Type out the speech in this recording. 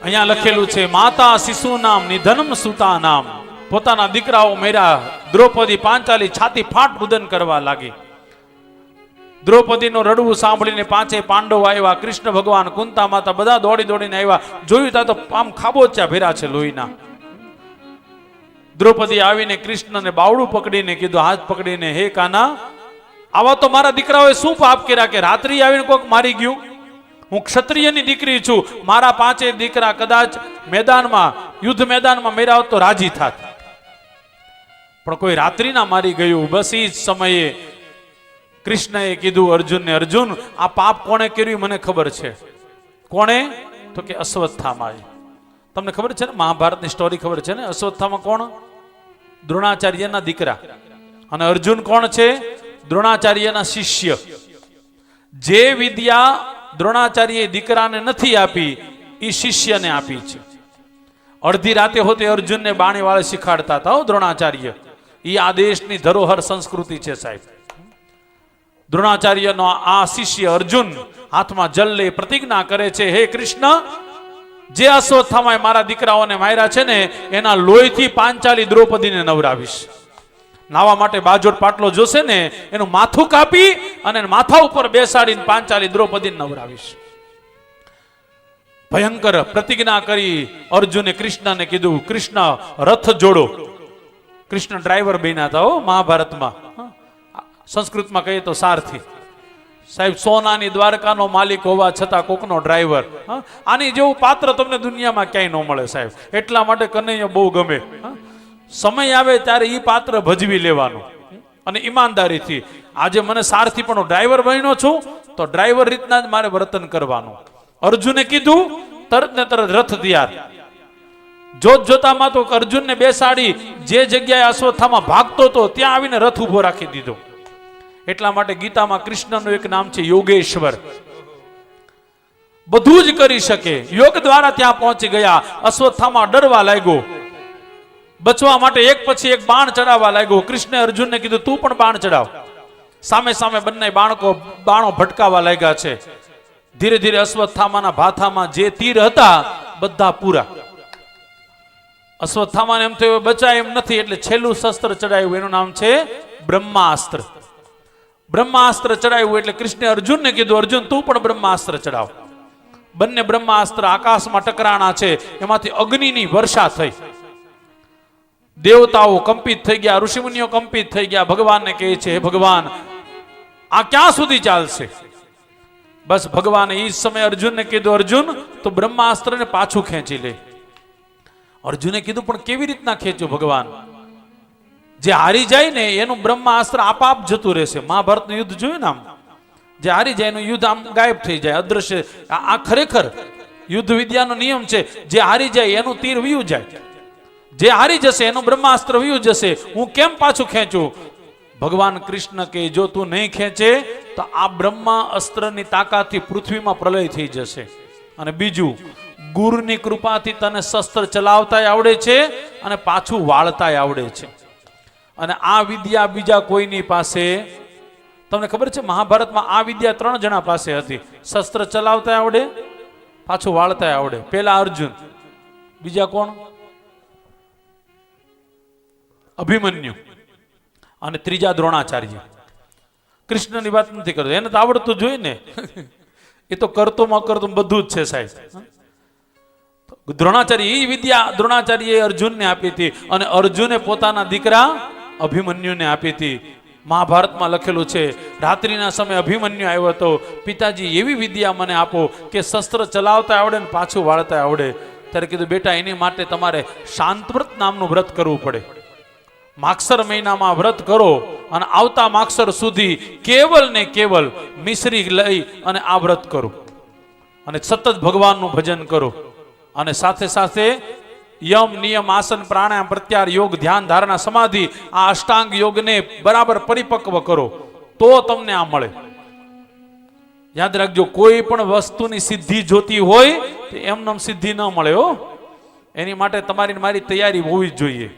અહીંયા લખેલું છે, માતા શિશુ નામ નિધનમ સુતા નામ. પોતાના દીકરાઓ મેર્યા. દ્રૌપદી પાંચાલી છાતી ફાટ રુદન કરવા લાગી. દ્રૌપદીનો રડવું સાંભળીને પાંચે પાંડવો આવ્યા, કૃષ્ણ ભગવાન, કુંતા માતા બધા દોડી દોડીને આવ્યા. જોયું તા તો આમ ખાબોચ્યા ભેરા છે લોહીના. દ્રૌપદી આવીને કૃષ્ણને બાવડું પકડીને કીધું, હાથ પકડીને, હે કાના, આવા તો મારા દીકરાઓએ શું પાપ કર્યા કે રાત્રિ આવીને કોઈક મારી ગયું? હું ક્ષત્રિયની દીકરી છું. મારા પાંચે દીકરા કદાચ મેદાનમાં, યુદ્ધ મેદાનમાં મેરા હોત તો રાજી થાત, પણ કોઈ રાત્રિના મારી ગયું. બસ એ જ સમયે કૃષ્ણએ કીધું અર્જુનને, અર્જુન, આ પાપ કોણે કર્યું મને ખબર છે. કોણે? તો કે અશ્વત્થામાએ. તમને ખબર છે ને, મહાભારતની સ્ટોરી ખબર છે ને? અશ્વત્થામા કોણ? દ્રોણાચાર્યના દીકરા. અને અર્જુન કોણ છે? દ્રોણાચાર્યના શિષ્ય. જે વિદ્યા દ્રોણાચાર્યએ દીકરાને નથી આપી એ શિષ્યને આપી છે. અડધી રાતે હોતે અર્જુનને બાણી વાળે શીખાડતા હતા દ્રોણાચાર્ય. એ આ દેશની ધરોહર સંસ્કૃતિ છે સાહેબ. દ્રોણાચાર્યનો આ શિષ્ય અર્જુન હાથમાં જલ લે પ્રતિજ્ઞા કરે છે, હે કૃષ્ણ, જે અશ્વત્થામાએ મારા દીકરાઓને માર્યા છે ને, એના લોહીથી પાંચાલી દ્રૌપદીને નવરાવીશ. નાવા માટે બાજોટ પાટલો જોશે ને, એનું માથું કાપી અને માથા ઉપર બેસાડીને પાંચાલી દ્રૌપદીને નવરાવીશ. ભયંકર પ્રતિજ્ઞા કરી અર્જુને કૃષ્ણને કીધું, કૃષ્ણ રથ જોડો. કૃષ્ણ ડ્રાઈવર બન્યા હતા મહાભારતમાં. સંસ્કૃતમાં કહીએ તો સારથી. સાહેબ, સોનાની દ્વારકાનો માલિક હોવા છતાં કોકનો ડ્રાઈવર. આની જેવું પાત્ર તમને દુનિયામાં ક્યાંય ન મળે સાહેબ. એટલા માટે કનૈયા બહુ ગમે. સમય આવે ત્યારે એ પાત્ર ભજવી લેવાનું અને ઈમાનદારીથી. આજે મને સારથી પણ ડ્રાઈવર બન્યો છું તો ડ્રાઈવર રીતના જ મારે વર્તન કરવાનું. અર્જુને કીધું, તરત ને તરત રથ તૈયાર. જોત જોતામાં તો અર્જુનને બેસાડી જે જગ્યાએ અશ્વત્થામા ભાગતો હતો ત્યાં આવીને રથ ઉભો રાખી દીધો. એટલા માટે ગીતામાં કૃષ્ણનું એક નામ છે યોગેશ્વર. બધું જ કરી શકે. યોગ દ્વારા ત્યાં પહોંચી ગયા. અશ્વત્થામા ડરવા લાગ્યો. બચવા માટે એક પછી એક બાણ ચડાવવા લાગ્યો. કૃષ્ણે અર્જુનને કીધું, તું પણ બાણ ચડાવ. સામે સામે બંને બાણો ભટકાવા લાગ્યા છે. ધીરે ધીરે અશ્વત્થામાના ભાથામાં જે તીર હતા બધા પૂરા. અશ્વત્થામાને એમ થયું બચાય એમ નથી, એટલે છેલ્લું શસ્ત્ર ચડાવ્યું. એનું નામ છે બ્રહ્માસ્ત્ર. બ્રહ્માસ્ત્ર ચડાવ્યું એટલે કૃષ્ણે અર્જુનને કીધું, અર્જુન, તું પણ બ્રહ્માસ્ત્ર ચડાવ. બંને બ્રહ્માસ્ત્ર આકાશમાં ટકરાણા છે. એમાંથી અગ્નિની વર્ષા થઈ. દેવતાઓ કંપિત થઈ ગયા, ઋષિમુનિઓ કંપિત થઈ ગયા. ભગવાનને કહે છે, હે ભગવાન, આ ક્યાં સુધી ચાલશે? બસ ભગવાને એ સમય અર્જુનને કીધું, અર્જુન, તો બ્રહ્માસ્ત્રને પાછું ખેંચી લે. અર્જુને કીધું, પણ કેવી રીતના ખેંચ્યું ભગવાન? જે હારી જાય ને એનું બ્રહ્માસ્ત્ર આપઆપ જતું રહેશે. મહાભારતનું યુદ્ધ જોયું ને, આમ જે હારી જાય એનું યુદ્ધ આમ ગાયબ થઈ જાય, અદ્રશ્ય. આ ખરેખર યુદ્ધ વિદ્યાનો નિયમ છે. જે હારી જાય એનું તીર વયું જાય, જે હારી જશે એનું બ્રહ્માસ્ત્ર વયું જશે. હું કેમ પાછું ખેંચું? ભગવાન કૃષ્ણ કે, જો તું નહીં ખેંચે તો આ બ્રહ્મા અસ્ત્રની તાકાતથી પૃથ્વીમાં પ્રલય થઈ જશે. અને બીજું, ગુરુની કૃપાથી તને શસ્ત્ર ચલાવતાય આવડે છે અને પાછું વાળતાય આવડે છે. અને આ વિદ્યા બીજા કોઈની પાસે, તમને ખબર છે મહાભારતમાં આ વિદ્યા 3 જણા પાસે હતી. શસ્ત્ર ચલાવતા આવડે, પાછું વાળતા આવડે. પેલા અર્જુન, બીજા કોણ? અભિમન્યુ, અને ત્રીજા દ્રોણાચાર્ય. કૃષ્ણની વાત નથી કરતો, એને તો આવડતું જોઈએ ને. એ તો કરતો બધું જ છે સાહેબ. દ્રોણાચાર્ય, એ વિદ્યા દ્રોણાચાર્યએ અર્જુનને આપી હતી અને અર્જુને પોતાના દીકરા અભિમન્યુને આપી હતી. મહાભારતમાં લખેલું છે, રાત્રિના સમયે અભિમન્યુ આવ્યો હતો, પિતાજી એવી વિદ્યા મને આપો કે શસ્ત્ર ચલાવતા આવડે ને પાછું વાળતા આવડે. ત્યારે કીધું, બેટા, એની માટે તમારે શાંતવ્રત નામનું વ્રત કરવું પડે. માગસર મહિનામાં વ્રત કરો અને આવતા માગસર સુધી કેવલ ને કેવલ મિશ્રી લઈ અને આ વ્રત કરો અને સતત ભગવાનનું ભજન કરો. અને સાથે સાથે યમ, નિયમ, આસન, પ્રાણાયામ, પ્રત્યાહાર, યોગ, ધ્યાન, ધારણા, સમાધિ, આ અષ્ટાંગ યોગને બરાબર પરિપક્વ કરો તો તમને આ મળે. યાદ રાખજો, કોઈ પણ વસ્તુની સિદ્ધિ જોતી હોય તો એમને સિદ્ધિ ન મળે હો. એની માટે તમારી મારી તૈયારી હોવી જ જોઈએ.